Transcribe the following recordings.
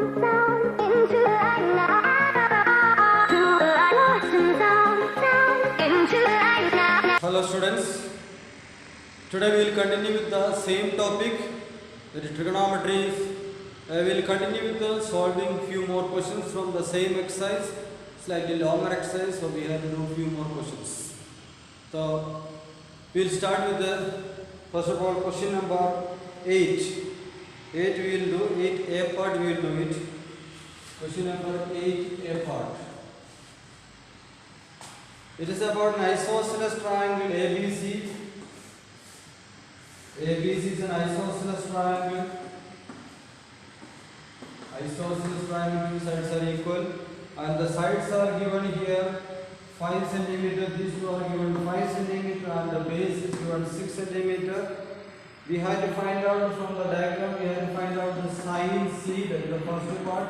Hello students, today we will continue with the same topic, that is trigonometry. We will continue with solving few more questions from the same exercise, slightly longer exercise, so we have to do few more questions. So we will start with the first of all question number 8. 8 we will do, 8a part we will do it. Question number 8a part. It is about an isosceles triangle ABC. ABC is an isosceles triangle. Isosceles triangle, two sides are equal, and the sides are given here 5 cm. These two are given 5 cm, and the base is given 6 cm. We have to find out from the diagram. We have to find out the sine C. That is the first part.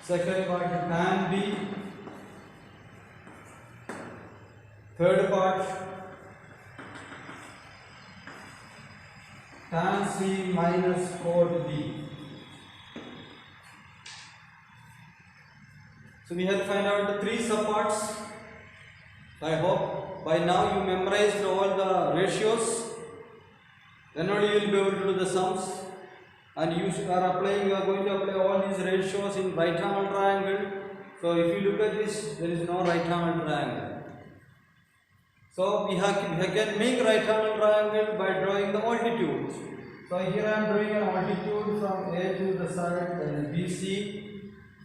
Second part, tan B. Third part, tan C minus cot B. So we have to find out the three subparts. I hope by now you memorized all the ratios. Then only you will be able to do the sums. And you are going to apply all these ratios in right angle triangle. So if you look at this, there is no right angle triangle. So we can make right angle triangle by drawing the altitude. So here I am drawing an altitude from A to the side, that is BC.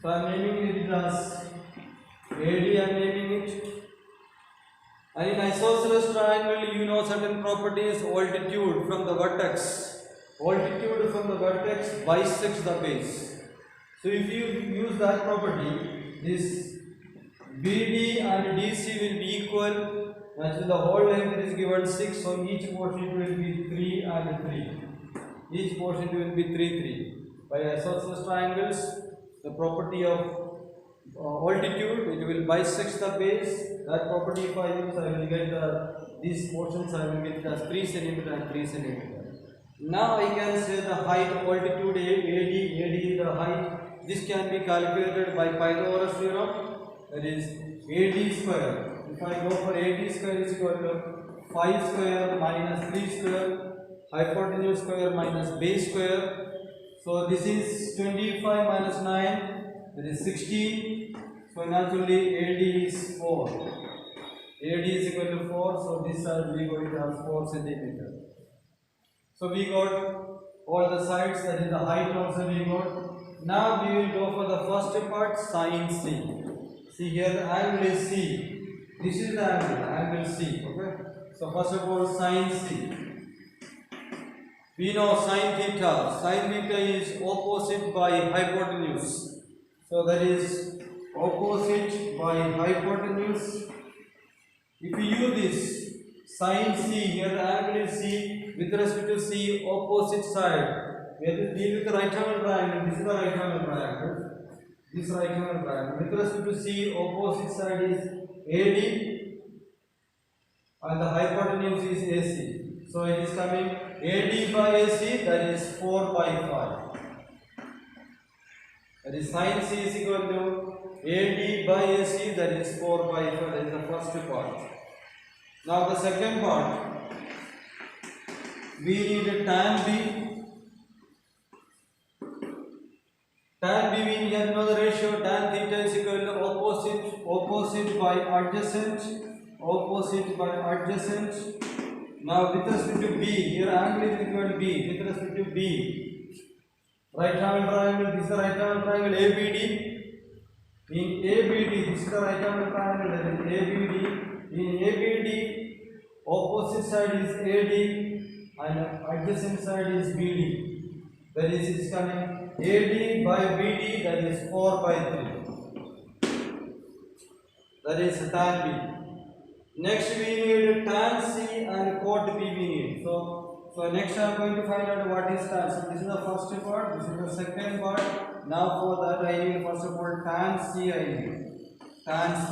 So I am naming it as AD, I am naming it. And in isosceles triangle, you know certain properties. Altitude from the vertex. Altitude from the vertex bisects the base. So if you use that property, this BD and DC will be equal. Actually, the whole length is given 6, so each portion will be 3 and 3. Each portion will be 3, 3. By isosceles triangles, the property of altitude, it will bisect the base. That property, if I use, I will get these portions, I will get as 3 cm and 3 cm. Now I can say the height, altitude AD is the height. This can be calculated by Pythagoras theorem, that is AD square. If I go for AD square is equal to 5 square minus 3 square, hypotenuse square minus base square. So this is 25 minus 9, that is 16. So naturally AD is 4. AD is equal to 4, so this side we going to have 4 centimeter. So we got all the sides, that is the height also we got. Now we will go for the first part, sine C. See here the angle is C. This is the angle C. Okay. So first of all, sine C. We know sine theta. Sine theta is opposite by hypotenuse. So that is opposite by hypotenuse. If you use this sine C, here the angle is C, with respect to C, opposite side. We have to deal with the right angle triangle. This is the right angle triangle. This right angle triangle. With respect to C, opposite side is AD, and the hypotenuse is AC. So it is coming AD by AC, that is 4 by 5. That is sine C is equal to AD by AC, that is 4 by 5. That is the first part. Now the second part, we need tan B. Tan B, we have know the ratio. Tan theta is equal to opposite by adjacent, opposite by adjacent. Now with respect to B, here angle is equal to B. With respect to B, right angle triangle, this is the right angle triangle ABD. In ABD, this is the right angle triangle, that is ABD. In ABD, opposite side is AD and adjacent side is BD. That is, it is coming AD by BD, that is 4 by 3. That is tan B. Next we need tan C and cot B we need. So next I am going to find out what is tan. So this is the first part, this is the second part. Now for that I need first of all tan C I need. Tan C.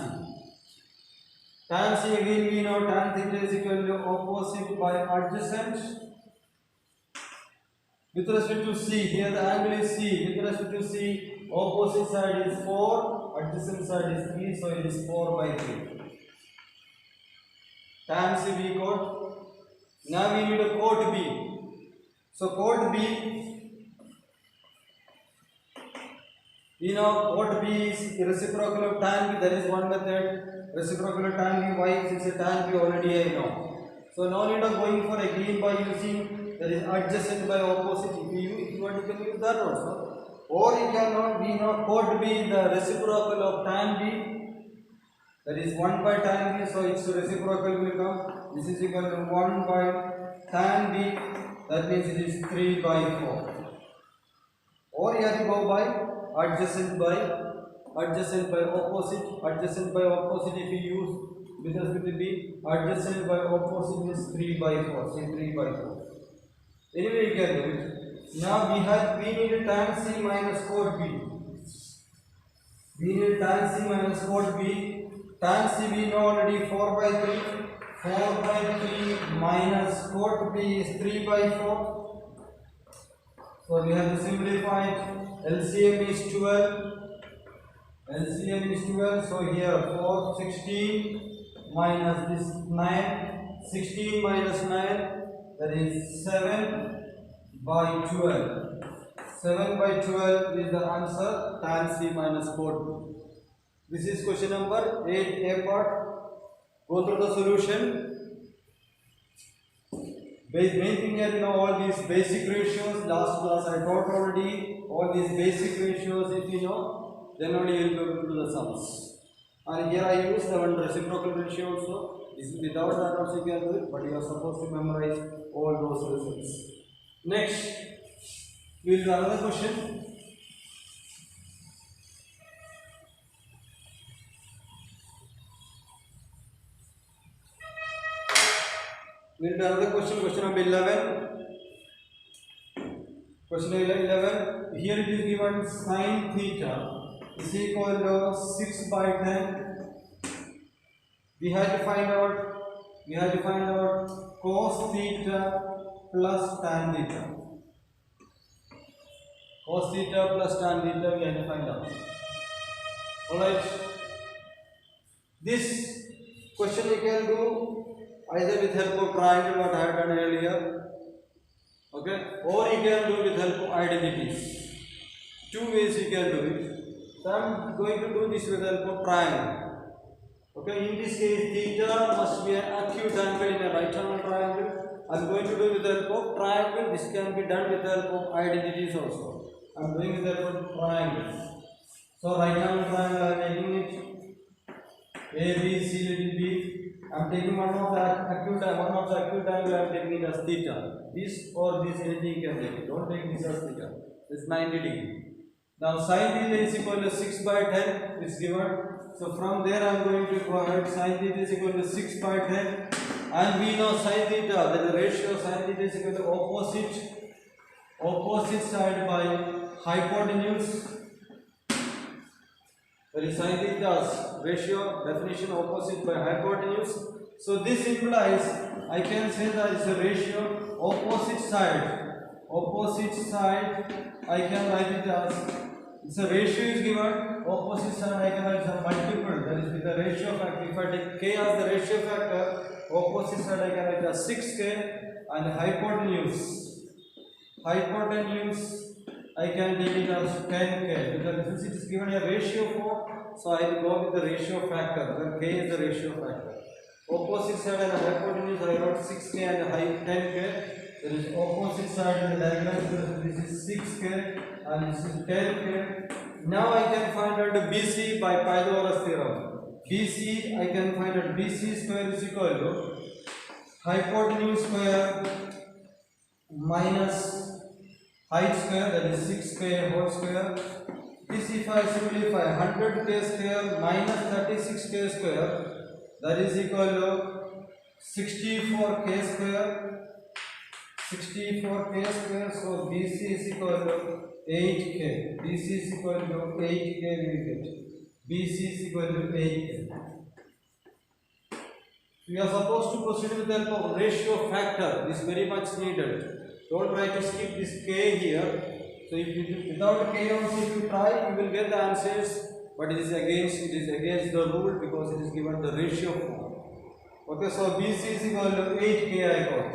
Tan C again we know tan theta is equal to opposite by adjacent. With respect to C, here the angle is C. With respect to C, opposite side is 4, adjacent side is 3, so it is 4 by 3. Tan C we got. Now we need a chord B. So chord B, we know chord B is the reciprocal of tan B. That is one method. Reciprocal of tan B. Why? Since a tan B already I know. So no need of going for again by using that is adjacent by opposite. If you want, you can use that also. Or you cannot. We know chord B the reciprocal of tan B. That is 1 by tan B. So its reciprocal will come. This is equal to 1 by tan B. That means it is 3 by 4. Or you have to go by adjacent by opposite. Adjacent by opposite if you use with respect to B, adjacent by opposite is 3 by 4. Say 3 by 4. Anyway, you can do it. Now we need tan C minus chord B. We need tan C minus chord B. Tan C we know already 4 by 3. 4 by 3 minus chord B is 3 by 4. So we have to simplify it. LCM is 12. LCM is 12. So here 4, 16 minus this 9. 16 minus 9, that is 7 by 12. 7 by 12 is the answer. Tan C minus chord B. This is question number 8A part. Go through the solution. Main thing here, all these basic ratios. Last class I taught already. All these basic ratios, if you know, then only you will be able to do the sums. And here I use the one reciprocal ratio also. This is without that also you can do it, but you are supposed to memorize all those results. Next, we will do another question. We will do another question. Question number 11. Question 11. Here it is given sin theta is equal to 6 by 10. We have to find out cos theta plus tan theta. Cos theta plus tan theta we have to find out. Alright. This question you can do either with help of triangle what I have done earlier. Okay, or you can do with help of identities. Two ways you can do it. So I am going to do this with help of triangle. Okay, in this case theta must be an acute angle in a right angle triangle. I am going to do with help of triangle. This can be done with help of identities also. I am doing with help of triangles. So right angle triangle I am taking it A, B, C, little b. I am taking one of the acute angle I am taking it as theta. This or this, anything you can take it. Don't take this as theta. This is 90 degree. Now sin theta is equal to 6 by 10 is given. So from there I am going to go ahead. Sin theta is equal to 6 by 10. And we know sin theta, that the ratio of sin theta is equal to opposite side by hypotenuse. That is sin theta's ratio, definition opposite by hypotenuse. So this implies, I can say that it's a ratio opposite side. Opposite side, I can write it as, it's a ratio is given, opposite side I can write as a multiple, that is with the ratio factor. If I take k as the ratio factor, opposite side I can write as 6k, and hypotenuse I can take it as 10k, because since it is given a ratio form, so I will go with the ratio factor, where k is the ratio factor. Opposite side and hypotenuse I wrote 6k and 10k. There is opposite side in the diagram, this is 6k and this is 10k. Now I can find out BC by Pythagoras theorem. BC, I can find out BC square is equal to hypotenuse square minus height square, that is 6k whole square. This if I simplify, 100k square minus 36k square, that is equal to 64k square. 64k square, so BC is equal to 8k. BC is equal to 8k we get. BC is equal to 8k. We are supposed to proceed with the help of ratio factor. This is very much needed. Don't try to skip this k here. So if you do, without k also if you try, you will get the answers, but it is against the rule because it is given the ratio form. Okay, so BC is equal to 8k I got.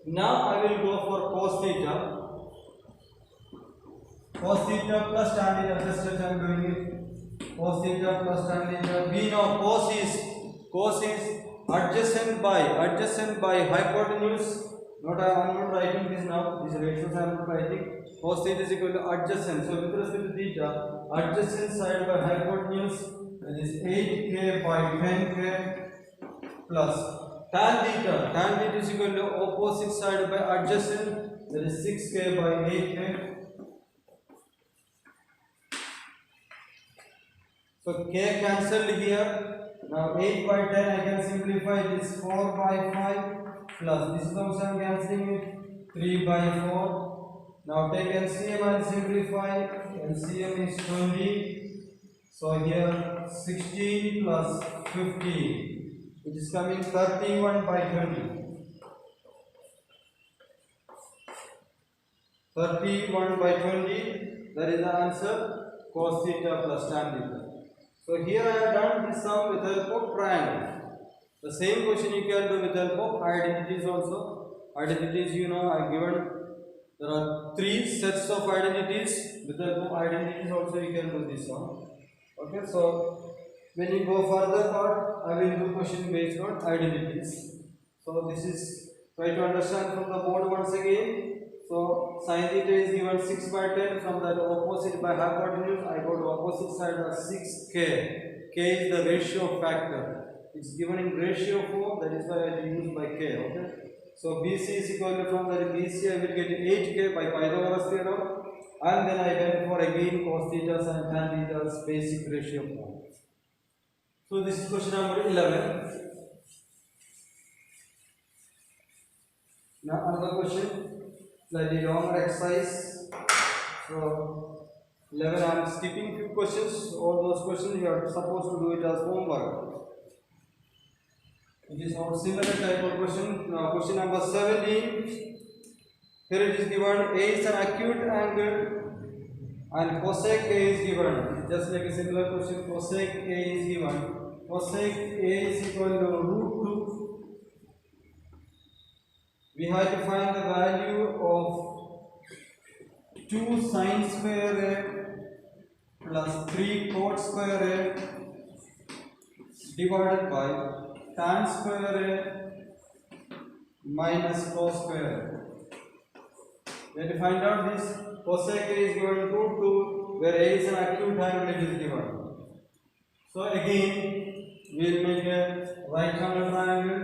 Now I will go for cos theta. Cos theta plus tan theta, just as I am doing it. Cos theta plus tan theta. We know cos is adjacent by hypotenuse. I am not writing this now. These ratios I am not writing. Cos theta is equal to adjacent. So with respect to theta, adjacent side by hypotenuse, that is 8k by 10k plus tan theta is equal to opposite side by adjacent, that is 6k by 8k. So k cancelled here. Now 8 by 10 I can simplify this 4 by 5 plus this comes I am cancelling it 3 by 4. Now take LCM and simplify. LCM is 20. So here 16 plus 15, which is coming 31 by 20. 31 by 20, that is the answer, cos theta plus tan theta. So here I have done this sum with the help of triangle. The same question you can do with the help of identities also. Identities, you know, I given there are 3 sets of identities. With the help of identities also you can do this one. Okay, so when you go further part, I will do question based on identities. So this is, try to understand from the board once again. So sin theta is given 6 by 10, from that opposite by hypotenuse I go to opposite side as 6k. K is the ratio factor. It's given in ratio form, that is why I use by k. Okay. So BC is equal to, from that BC I will get 8k by Pythagoras theorem, and then I went for again cos theta and tan theta's basic ratio form. So this is question number 11. Now another question. Slightly longer exercise. So 11 I am skipping few questions. All those questions you are supposed to do it as homework. It is not similar type of question. Now question number 17. Here it is given A is an acute angle and cosec A is given. Just like a similar question, cosec A is given. Cosec A is equal to root 2. We have to find the value of 2 sin square A plus 3 cot square A divided by tan square A minus cos square A. We have to find out this. Cosec A is given root 2, where A is an acute angle, it is given. So again, we will make a right angle triangle.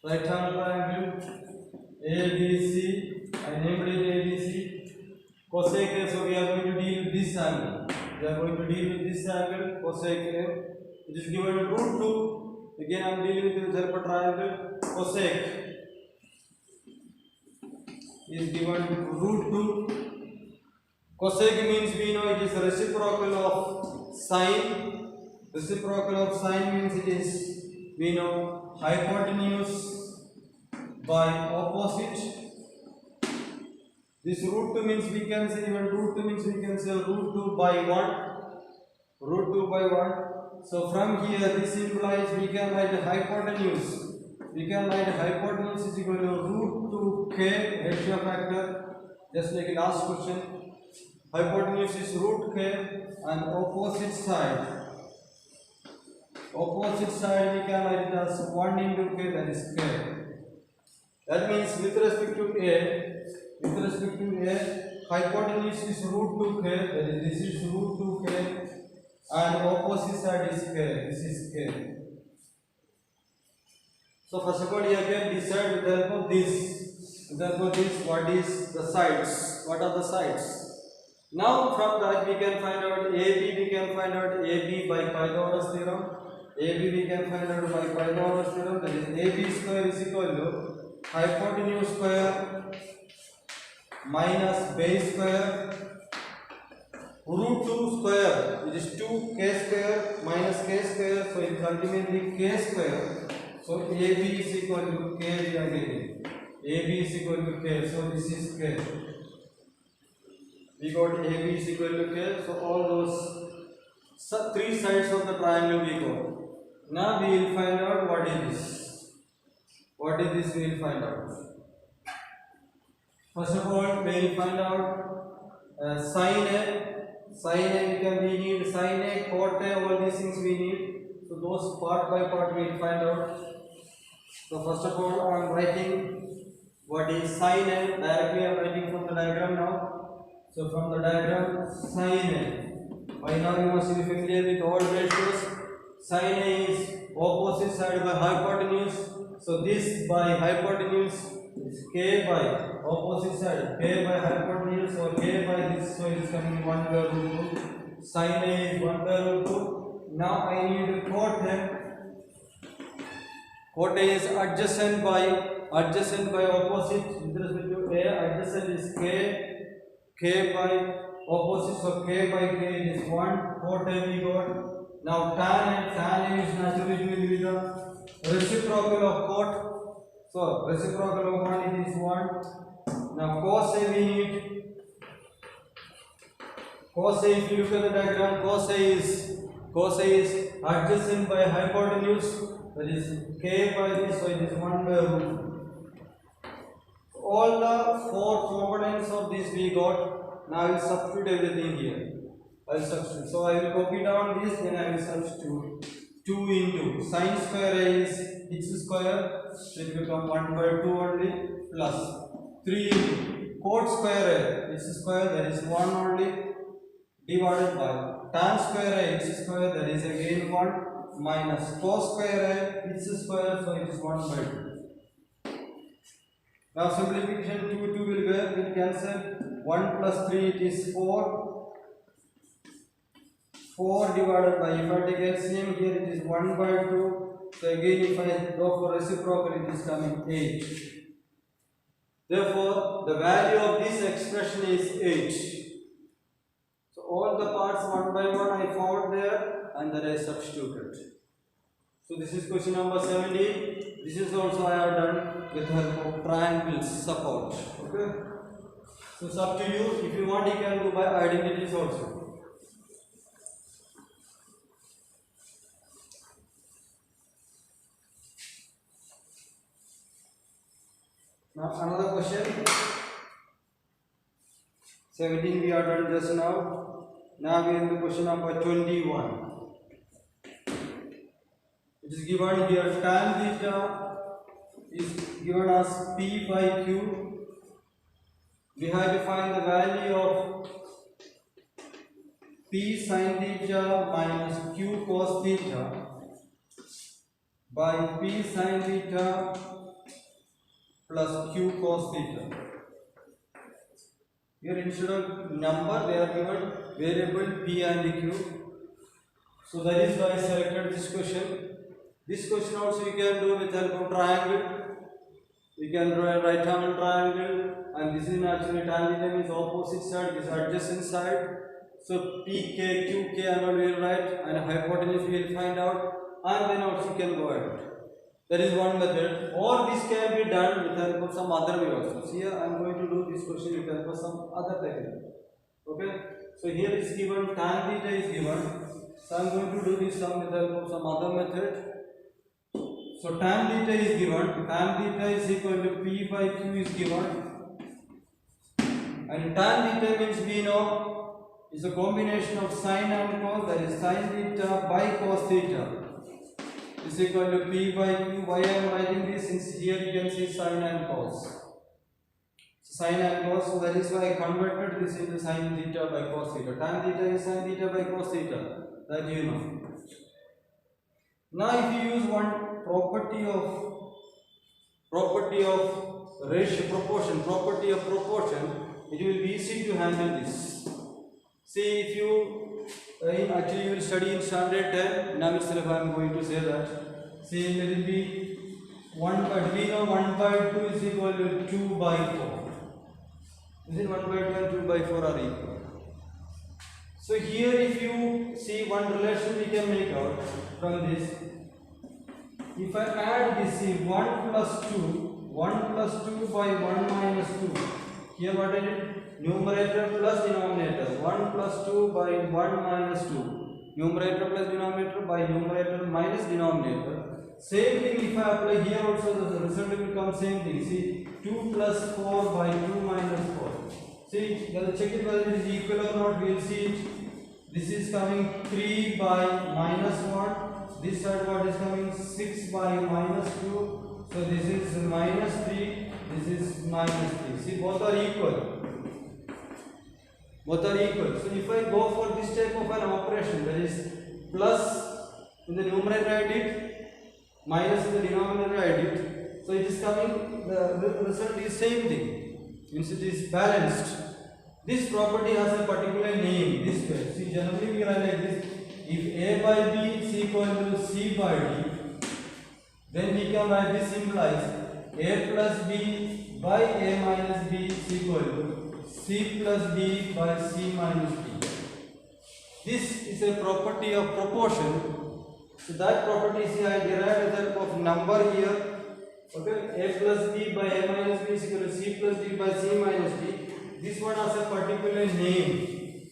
Right hand triangle ABC, I named it ABC. Cosec A, so we are going to deal with this angle. We are going to deal with this angle, cosec A. It is given root 2. Again I am dealing with the help of triangle. Cosec is given root 2. Cosec means we know it is reciprocal of sine. Reciprocal of sine means it is, we know, hypotenuse by opposite. This root 2 means we can say, even root 2 means we can say root 2 by 1. Root 2 by 1. So from here this implies we can write a hypotenuse. We can write a hypotenuse is equal to root 2k ratio factor. Just like in last question. Hypotenuse is root k and opposite side. Opposite side we can write it as 1 into k, that is k. That means with respect to A, hypotenuse is root 2k, that is this is root 2k, and opposite side is k, this is k. So first of all you can decide with the help of this. With the help of this, what is the sides? What are the sides? Now from that we can find out AB, we can find out AB by Pythagoras theorem. AB we can find out by Pythagoras theorem, that is AB square is equal to hypotenuse square minus base square root 2 square, which is 2k square minus k square, so it is ultimately k square. So AB is equal to K we are getting. AB is equal to K. So this is K. We got AB is equal to K. So all those three sides of the triangle we got. Now we will find out what is this. What is this we will find out. First of all, we will find out sin A. Sin A we need sin A, cot A, all these things we need. So those part by part we will find out. So first of all, I am writing what is sin A. Directly I am writing from the diagram now. So from the diagram, sin A. By now you must be familiar with all ratios. Sin A is opposite side by hypotenuse. So this by hypotenuse is K by opposite side, K by hypotenuse or K by this. So it is coming 1 by root 2. Sin A is 1 by root 2. Now I need cot A. Cot A is adjacent by opposite with respect to A. Adjacent is K by opposite, so K by K is 1. Cot A we got. Now tan A is naturally going to be the reciprocal of cot. So reciprocal of 1 is 1. Now cos A we need. Cos A, if you look at the diagram, cos A is adjacent by hypotenuse, that is K by this, so it is 1 by root. So all the four components of this we got. Now I will substitute everything here. So I will copy down this, then I will substitute 2 into sin square A is x square, so it will become 1 by 2 only, plus 3 into cot square A x square, that is 1 only, divided by tan square A x square, that is again 1, minus cos square A x square, so it is 1 by 2. Now simplification, 2 will cancel, 1 plus 3 it is 4. 4 divided by, if I take LCM here it is 1 by 2. So again if I go for reciprocal it is coming 8. Therefore the value of this expression is 8. So all the parts one by one I found there and then I substituted. So this is question number 17. This is also I have done with help of triangles support. Okay. So it's up to you. If you want you can do by identities also. Now another question. 17 we are done just now. Now we are in the question number 21. It is given here tan theta is given as P by Q. We have to find the value of P sin theta minus Q cos theta by P sin theta plus Q cos theta. Here instead of number they are given variable P and Q. So that is why I selected this question. This question also you can do with help of triangle. You can draw a right angle triangle and this is naturally tan theta means opposite side, this adjacent side. So PK, QK and all we will write and hypotenuse we will find out and then also you can go ahead. That is one method, or this can be done with help of some other way also. So here I am going to do this question with help of some other technique. Okay. So here is given tan theta is given. So I am going to do this sum with help of some other method. So tan theta is given. Tan theta is equal to P by Q is given. And tan theta means we know is a combination of sine and cos, that is sin theta by cos theta is equal to P by Q. Why I am writing this? Since here you can see sine and cos. Sine and cos, so that is why I converted this into sine theta by cos theta. Tan theta is sine theta by cos theta, that you know. Now if you use one property of ratio proportion, it will be easy to handle this. See, if you actually you will study in standard 10, now itself I am going to say that. See, there will be 1 by, we know 1 by 2 is equal to 2 by 4. Is it 1 by 2 and 2 by 4 are equal? So here if you see one relation we can make out from this. if I add this, see 1 plus 2, 1 plus 2 by 1 minus 2. Here what I did? Numerator plus denominator. 1 plus 2 by 1 minus 2. Numerator plus denominator by numerator minus denominator. Same thing if I apply here also, the result will become same thing. See 2 plus 4 by 2 minus 4. See, let's check it whether it is equal or not. We will see it. This is coming 3 by minus 1. This side what is coming 6 by minus 2. So this is minus 3. This is minus 3. See, both are equal. Both are equal. So if I go for this type of an operation, that is plus in the numerator I did, minus in the denominator I did. So it is coming, the result is same thing. Means it is balanced. This property has a particular name, this way. See, generally we write like this. If A by B is equal to C by D, then we can write this implies A plus B by A minus B is equal to C plus D by C minus D. This is a property of proportion. So that property, see, I derived with the help of number here. Okay, A plus B by A minus B is equal to C plus D by C minus D. This one has a particular name.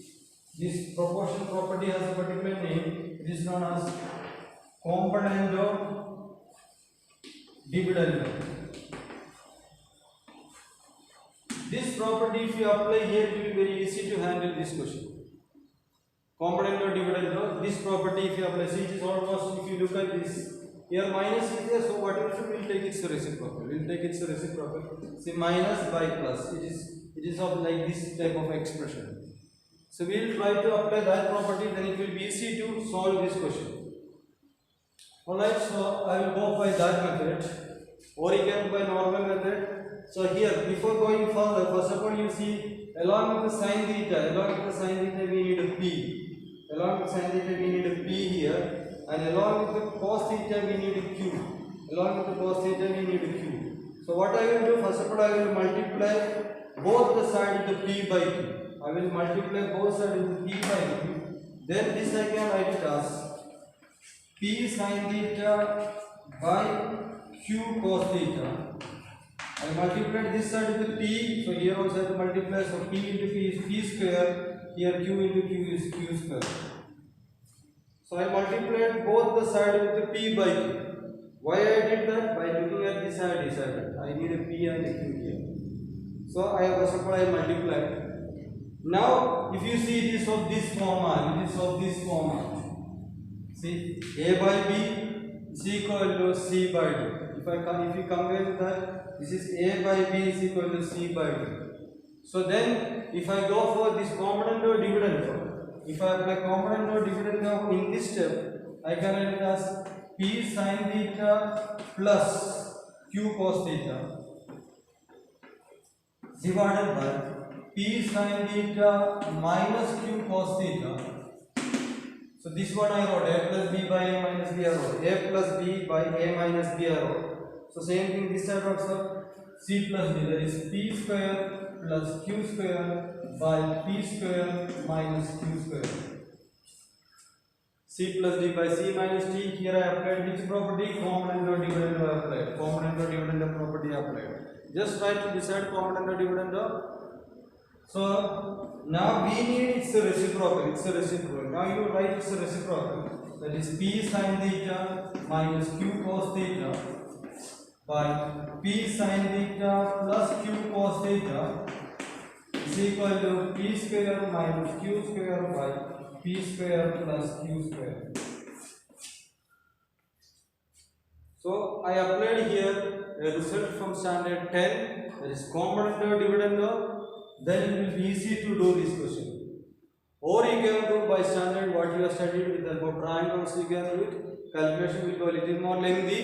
This proportion property has a particular name. It is known as componendo dividendo. This property, if you apply here, it will be very easy to handle this question. Componendo dividendo. This property, if you apply, see, it is almost, if you look at this, here minus is there, so what we will take its reciprocal. We will take its reciprocal. See, minus by plus. It is of like this type of expression. So we will try to apply that property, then it will be easy to solve this question. Alright, so I will go by that method, or you can by normal method. So here, before going further, first of all you see, along with the sin theta, we need a P. Along with sin theta we need a P here, and along with the cos theta we need a Q. Along with the cos theta we need a Q. So what I will do, first of all I will multiply both the sides with the P by Q. I will multiply both sides with P by Q. Then this I can write it as P sin theta by Q cos theta. I multiplied this side with P, so here also I have to multiply, so P into P is P square, here Q into Q is Q square. So I multiplied both the sides with the P by Q. Why I did that? By looking at this side, I need a P and a Q here. So I have first of all I multiplied. Now, if you see it is of this format, see, A by B is equal to C by D. If you compare with that, this is A by B is equal to C by D. So then, if I go for this component or dividend form, if I apply component or dividend form in this step, I can write it as P sin theta plus Q cos theta divided by P sin theta minus Q cos theta. So this one I wrote A plus B by A minus B I wrote. A plus B by A minus B I wrote. So same thing this side also, C plus D, that is P square plus Q square by P square minus Q square. C plus D by C minus D. Here I applied which property? Component or dividend applied. Component or dividend property applied. Just try to decide component or dividend. So now we need its reciprocal. Now you write its reciprocal. That is P sin theta minus Q cos theta by P sin theta plus Q cos theta is equal to P square minus Q square by P square plus Q square. So I applied here a result from standard 10, that is component or dividend. Then it will be easy to do this question. Or you can do by standard what you have studied with the triangles, you can do it. Calculation will go a little more lengthy.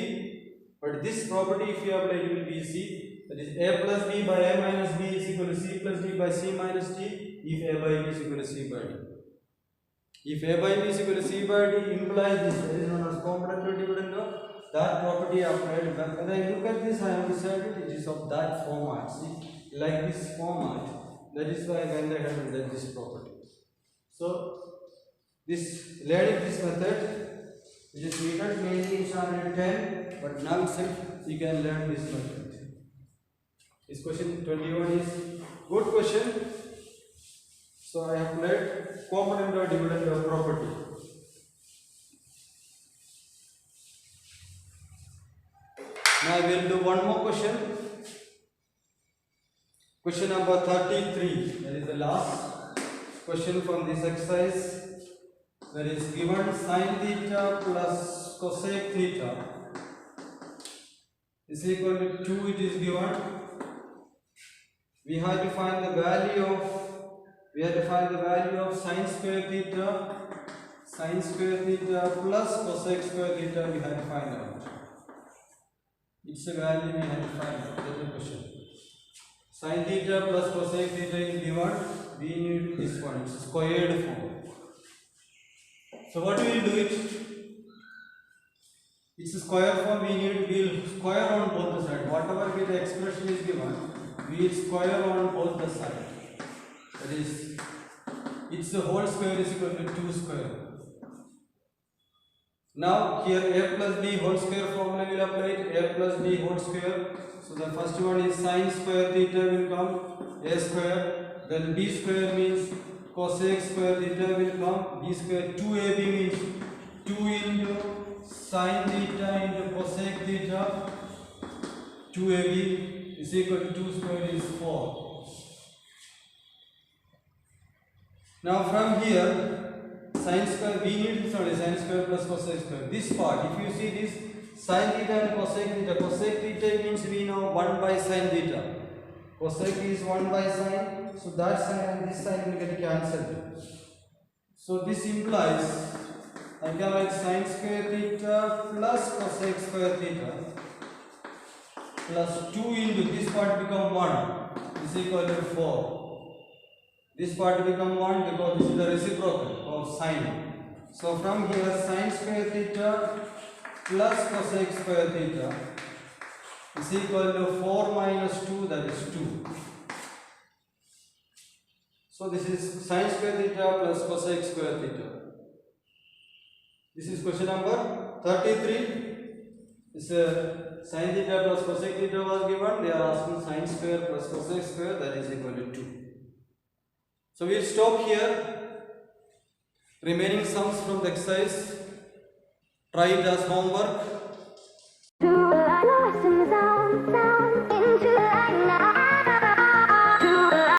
But this property, if you apply, it will be easy. That is A plus B by A minus B is equal to C plus D by C minus D if A by B is equal to C by D. If A by B is equal to C by D implies this, that is known as component or dividend. That property applied. When I look at this, I have decided it is of that format. See, like this format. That is why I went ahead and did this property. So, learning this method It is needed mainly in standard 10, but now itself you can learn this method. This question 21 is good question. So I have played component or dividend of property. Now I will do one more question. Question number 33. That is the last question from this exercise. That is given sin theta plus cosec theta is equal to 2. It is given. We have to find the value of sin square theta plus cosec square theta. We have to find out. It's a value we have to find out. That's the question. Sin theta plus cosec theta is given. We need this one. It's squared form. So what we will do it? It's a square form. We'll square on both the sides. Whatever the expression is given, we will square on both the sides. That is, it's the whole square is equal to 2 square. Now here a plus b whole square formula will apply it. A plus b whole square. So the first one is sin square theta will come a square. Then b square means cosec square theta will come b square. 2ab means 2 into sin theta into cosec theta. 2ab is equal to 2 square is 4. Now from here sin square we need sorry sin square plus cosec square. This part, if you see this sin theta and cosec theta means we know 1 by sin theta. Cosec is 1 by sin, so that sin and this sin will get cancelled. So this implies I can write sin square theta plus cosec square theta plus 2 into this part become 1 is equal to 4. This part become 1 because this is the reciprocal of sin. So from here sin square theta plus cosec square theta is equal to 4 minus 2, that is 2. So this is sin square theta plus cosec square theta. This is question number 33. This sin theta plus cosec theta was given. They are asking sin square plus cosec square, that is equal to 2. So we will stop here. Remaining sums from the exercise, try it as homework.